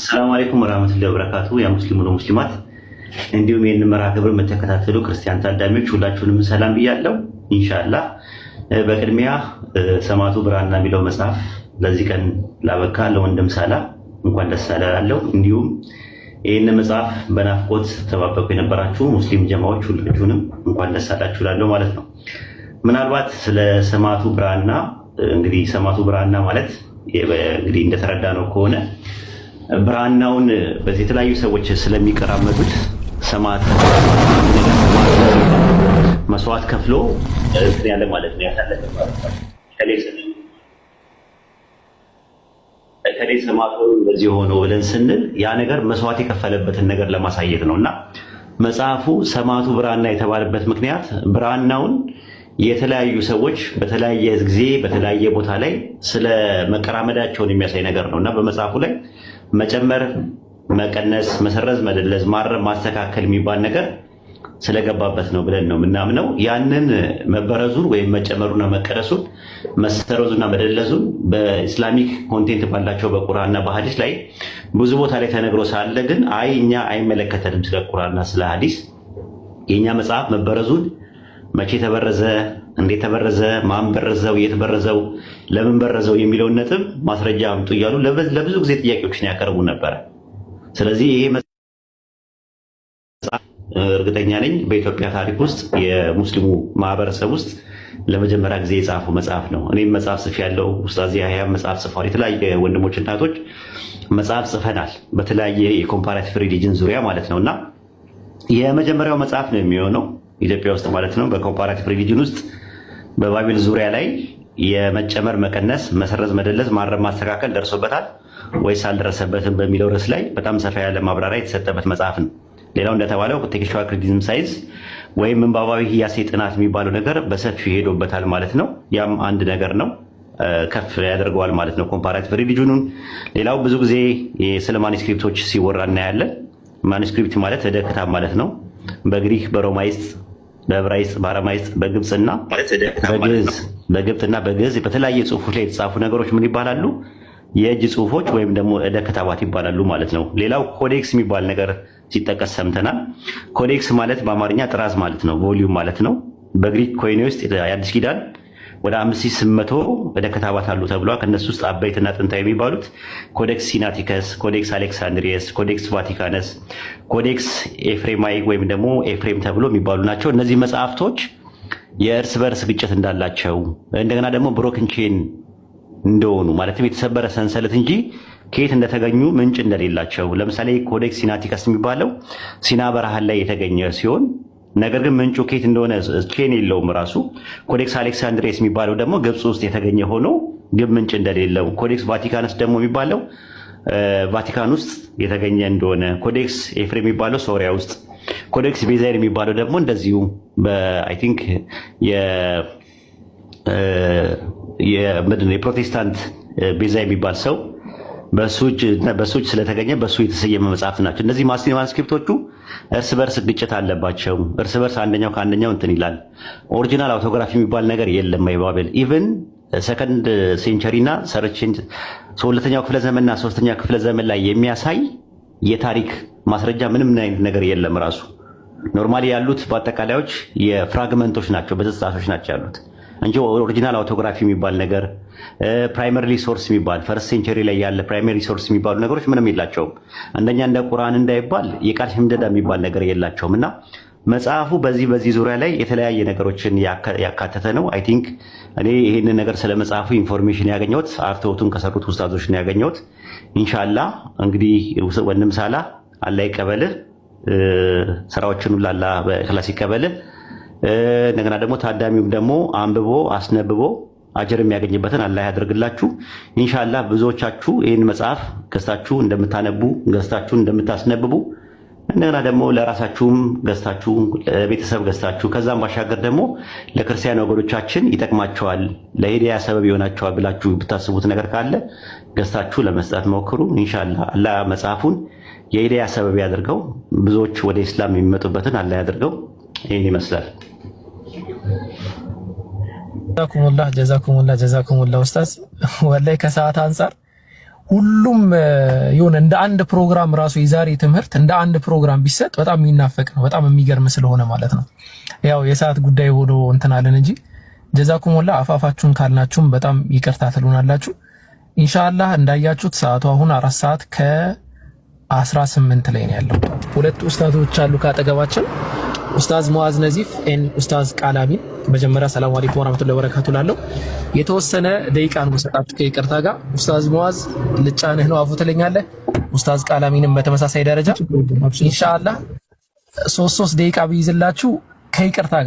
ሰላም አለይኩም ወራህመቱላሂ ወበረካቱ። ያ ሙስሊሙ ነው ሙስሊማት እንዲሁም ይህን መርሃ ግብር የምትከታተሉ ክርስቲያን ታዳሚዎች ሁላችሁንም ሰላም ብያለሁ። ኢንሻአላህ በቅድሚያ ሰማዕቱ ብራና የሚለው መጽሐፍ ለዚህ ቀን ላበቃ ለወንድም ሳላ እንኳን ደስ አላለው። እንዲሁም ይህን መጽሐፍ በናፍቆት ተባበቁ የነበራችሁ ሙስሊም ጀማዎች ሁላችሁንም እንኳን ደስ አላችሁ እላለሁ ማለት ነው። ምናልባት ስለ ሰማዕቱ ብራና እንግዲህ ሰማዕቱ ብራና ማለት እንግዲህ እንደተረዳ ነው ከሆነ ብራናውን በዚህ የተለያዩ ሰዎች ስለሚቀራመጡት ሰማዕት መስዋዕት ከፍሎ እንትን ያለ ማለት ነው ያሳለፈ ማለት ነው። ከሌ ሰማዕቱ በዚህ ሆኖ ብለን ስንል ያ ነገር መስዋዕት የከፈለበትን ነገር ለማሳየት ነውና መጽሐፉ ሰማዕቱ ብራና የተባለበት ምክንያት ብራናውን የተለያዩ ሰዎች በተለያየ ጊዜ በተለያየ ቦታ ላይ ስለ መቀራመዳቸውን የሚያሳይ ነገር ነውና በመጽሐፉ ላይ መጨመር፣ መቀነስ፣ መሰረዝ፣ መደለዝ፣ ማረም፣ ማስተካከል የሚባል ነገር ስለገባበት ነው ብለን ነው የምናምነው። ያንን መበረዙን ወይም መጨመሩና መቀነሱን መሰረዙና መደለዙን በኢስላሚክ ኮንቴንት ባላቸው በቁርአንና በሐዲስ ላይ ብዙ ቦታ ላይ ተነግሮ ሳለ ግን እኛ አይመለከተንም ስለ ቁርአንና ስለ ሐዲስ የኛ መጽሐፍ መበረዙን መቼ ተበረዘ፣ እንዴት ተበረዘ፣ ማን በረዘው፣ የት በረዘው፣ ለምን በረዘው የሚለውን ነጥብ ማስረጃ አምጡ እያሉ ለብዙ ጊዜ ጥያቄዎችን ያቀርቡ ነበር። ስለዚህ ይሄ መጽሐፍ እርግጠኛ ነኝ በኢትዮጵያ ታሪክ ውስጥ የሙስሊሙ ማህበረሰብ ውስጥ ለመጀመሪያ ጊዜ የጻፈው መጽሐፍ ነው። እኔም መጽሐፍ ጽፌያለሁ፣ ኡስታዝ ያህያ መጽሐፍ ጽፏል፣ የተለያየ ወንድሞች እናቶች መጽሐፍ ጽፈናል በተለያየ የኮምፓራቲቭ ሪሊጅን ዙሪያ ማለት ነውና የመጀመሪያው መጽሐፍ ነው የሚሆነው ኢትዮጵያ ውስጥ ማለት ነው። በኮምፓራቲቭ ሪሊጅን ውስጥ በባቢል ዙሪያ ላይ የመጨመር፣ መቀነስ፣ መሰረዝ፣ መደለዝ፣ ማረም፣ ማስተካከል ደርሶበታል ወይስ አልደረሰበትም በሚለው ርዕስ ላይ በጣም ሰፋ ያለ ማብራሪያ የተሰጠበት መጽሐፍ ነው። ሌላው እንደተባለው ቴክስቹዋል ክሪቲሲዝም ሳይንስ ወይም ምንባባዊ ህያሴ ጥናት የሚባለው ነገር በሰፊው ሄዶበታል ማለት ነው። ያም አንድ ነገር ነው፣ ከፍ ያደርገዋል ማለት ነው ኮምፓራቲቭ ሪሊጅኑን። ሌላው ብዙ ጊዜ ስለ ማኒስክሪፕቶች ሲወራ እናያለን። ማኒስክሪፕት ማለት ዕደ ክታብ ማለት ነው። በግሪክ፣ በሮማይስጥ፣ በዕብራይስጥ፣ በአረማይስጥ፣ በግብፅና በግዕዝ በግብፅና በግዕዝ በተለያየ ጽሁፎች ላይ የተጻፉ ነገሮች ምን ይባላሉ? የእጅ ጽሁፎች ወይም ደግሞ ዕደ ክታባት ይባላሉ ማለት ነው። ሌላው ኮዴክስ የሚባል ነገር ሲጠቀስ ሰምተናል። ኮዴክስ ማለት በአማርኛ ጥራዝ ማለት ነው፣ ቮሊዩም ማለት ነው። በግሪክ ኮይኔ ውስጥ የአዲስ ኪዳን ወደ 5800 ዕደ ክታባት አሉ ተብሏል። ከነሱ ውስጥ አበይትና ጥንታዊ የሚባሉት ኮዴክስ ሲናቲከስ፣ ኮዴክስ አሌክሳንድሪየስ፣ ኮዴክስ ቫቲካነስ፣ ኮዴክስ ኤፍሬማይ ወይም ደግሞ ኤፍሬም ተብሎ የሚባሉ ናቸው። እነዚህ መጽሐፍቶች የእርስ በርስ ግጭት እንዳላቸው እንደገና ደግሞ ብሮክን ቼን እንደሆኑ ማለትም የተሰበረ ሰንሰለት እንጂ ከየት እንደተገኙ ምንጭ እንደሌላቸው። ለምሳሌ ኮዴክስ ሲናቲከስ የሚባለው ሲና በረሃን ላይ የተገኘ ሲሆን ነገር ግን ምንጩ ከየት እንደሆነ ቼን የለውም ራሱ። ኮዴክስ አሌክሳንድሪየስ የሚባለው ደግሞ ግብፅ ውስጥ የተገኘ ሆኖ ግን ምንጭ እንደሌለው። ኮዴክስ ቫቲካንስ ደግሞ የሚባለው ቫቲካን ውስጥ የተገኘ እንደሆነ። ኮዴክስ ኤፍሬም የሚባለው ሶሪያ ውስጥ። ኮዴክስ ቤዛይር የሚባለው ደግሞ እንደዚሁ አይ ቲንክ የፕሮቴስታንት ቤዛ የሚባል ሰው በሱ እጅ ስለተገኘ በሱ የተሰየመ መጽሐፍት ናቸው። እነዚህ ማኑስክሪፕቶቹ እርስ በርስ ግጭት አለባቸው። እርስ በርስ አንደኛው ከአንደኛው እንትን ይላል። ኦሪጂናል አውቶግራፊ የሚባል ነገር የለም። ባቤል ኢቭን ሰከንድ ሴንቸሪ እና ሁለተኛው ክፍለ ዘመንና ሶስተኛው ክፍለ ዘመን ላይ የሚያሳይ የታሪክ ማስረጃ ምንም አይነት ነገር የለም። ራሱ ኖርማሊ ያሉት በአጠቃላዮች የፍራግመንቶች ናቸው፣ በጽጻቶች ናቸው ያሉት እንጂ ኦሪጂናል አውቶግራፊ የሚባል ነገር ፕራይመሪ ሶርስ የሚባል ፈርስት ሴንቸሪ ላይ ያለ ፕራይመሪ ሶርስ የሚባሉ ነገሮች ምንም የላቸውም። አንደኛ እንደ ቁርአን እንዳይባል የቃል ሽምደዳ የሚባል ነገር የላቸውም። እና መጽሐፉ በዚህ ዙሪያ ላይ የተለያየ ነገሮችን ያካተተ ነው። አይ ቲንክ እኔ ይህንን ነገር ስለ መጽሐፉ ኢንፎርሜሽን ያገኘሁት አርትዖቱን ከሰሩት ኡስታዞች ነው ያገኘሁት። ኢንሻአላህ እንግዲህ ወንድም ሳላ አላህ ይቀበልህ፣ ስራዎችን ሁሉ አላህ በእኽላስ ይቀበልህ። እንደገና ደግሞ ታዳሚውም ደግሞ አንብቦ አስነብቦ አጀር የሚያገኝበትን አላህ ያደርግላችሁ። ኢንሻአላህ ብዙዎቻችሁ ይህን መጽሐፍ ገዝታችሁ እንደምታነቡ ገዝታችሁ እንደምታስነብቡ እንደገና ደግሞ ለራሳችሁም ገዝታችሁ ለቤተሰብ ገዝታችሁ ከዛም ባሻገር ደግሞ ለክርስቲያን ወገኖቻችን ይጠቅማቸዋል፣ ለሂዳያ ሰበብ ይሆናቸዋል ብላችሁ ብታስቡት ነገር ካለ ገዝታችሁ ለመስጠት ሞክሩ። ኢንሻአላህ አላህ መጽሐፉን የሂዳያ ሰበብ ያደርገው፣ ብዙዎች ወደ ኢስላም የሚመጡበትን አላህ ያደርገው። ይህን ይመስላል። ጀዛኩሙላህ ኡስታዝ ወላሂ ከሰዓት አንፃር ሁሉም ይሁን እንደ አንድ ፕሮግራም ራሱ የዛሬ ትምህርት እንደ አንድ ፕሮግራም ቢሰጥ በጣም የሚናፈቅ ነው። በጣም የሚገርም ስለሆነ ማለት ነው። ያው የሰዓት ጉዳይ ሆኖ እንትን አለን እንጂ ጀዛኩም ወላ አፋፋችሁን ካልናችሁም በጣም ይቅርታ ትሉናላችሁ። ኢንሻአላህ እንዳያችሁት ሰዓቱ አሁን 4 ሰዓት ከ18 ላይ ነው ያለው። ሁለት ኡስታዞች አሉ ካጠገባችን ኡስታዝ ሙአዝ ነዚፍ ኤን ኡስታዝ ቃላሚን። መጀመሪያ ሰላም አለይኩም ወራህመቱላሂ ወበረካቱ ላለው የተወሰነ ደቂቃ ነው መሰጣችሁ ከይቅርታ ጋር። ኡስታዝ ሙአዝ ልጫንህ ነው አፉ ትለኛለህ። ኡስታዝ ቃላሚንም በተመሳሳይ ደረጃ ኢንሻአላህ 3 ደቂቃ ቢይዝላችሁ ከይቅርታ ጋር